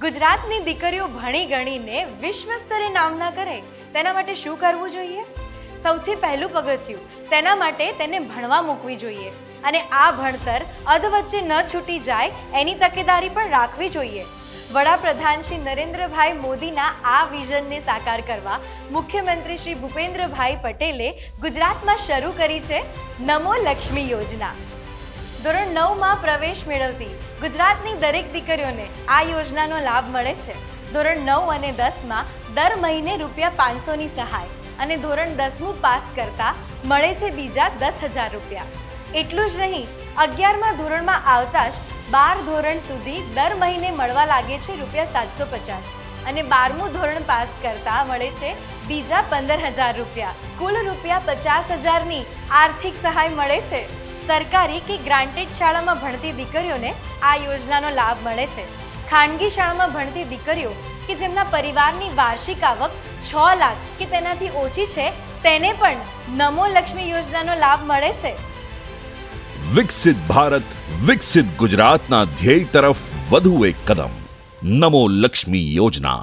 ગુજરાતની દીકરીઓ ભણી ગણીને વિશ્વ સ્તરે નામના કરે તેના માટે શું કરવું જોઈએ? સૌથી પહેલું પગથિયું તેના માટે તેને ભણવા મૂકવી જોઈએ અને આ ભણતર અધવચ્ચે ન છૂટી જાય એની તકેદારી પણ રાખવી જોઈએ. વડાપ્રધાન શ્રી નરેન્દ્રભાઈ મોદીના આ વિઝનને સાકાર કરવા મુખ્યમંત્રી શ્રી ભૂપેન્દ્રભાઈ પટેલે ગુજરાતમાં શરૂ કરી છે નમો લક્ષ્મી યોજના. ધોરણ 9માં પ્રવેશ મેળવતી ગુજરાતની દરેક દીકરીઓને આ યોજનાનો લાભ મળે છે. ધોરણ 9 અને 10માં દર મહિને ₹500ની સહાય અને ધોરણ 10મું પાસ કરતા મળે છે બીજા 10,000 રૂપિયા. એટલું જ નહીં, 11મા ધોરણમાં આવતા જ 12 ધોરણ સુધી દર મહિને મળવા લાગે છે ₹750 અને 12મું ધોરણ પાસ કરતા મળે છે બીજા 15,000 રૂપિયા. કુલ ₹50,000ની આર્થિક સહાય મળે છે. સરકારી કે ગ્રાન્ટેડ શાળામાં ભણતી દીકરીઓને આ યોજનાનો લાભ મળે છે. ખાનગી શાળામાં ભણતી દીકરીઓ કે જેમના પરિવારની વાર્ષિક આવક 6 લાખ કે તેનાથી ઓછી છે તેને પણ નમો લક્ષ્મી યોજનાનો લાભ મળે છે. વિકસિત ભારત વિકસિત ગુજરાતના ધ્યેય તરફ વધુ એક કદમ. નમો લક્ષ્મી યોજના.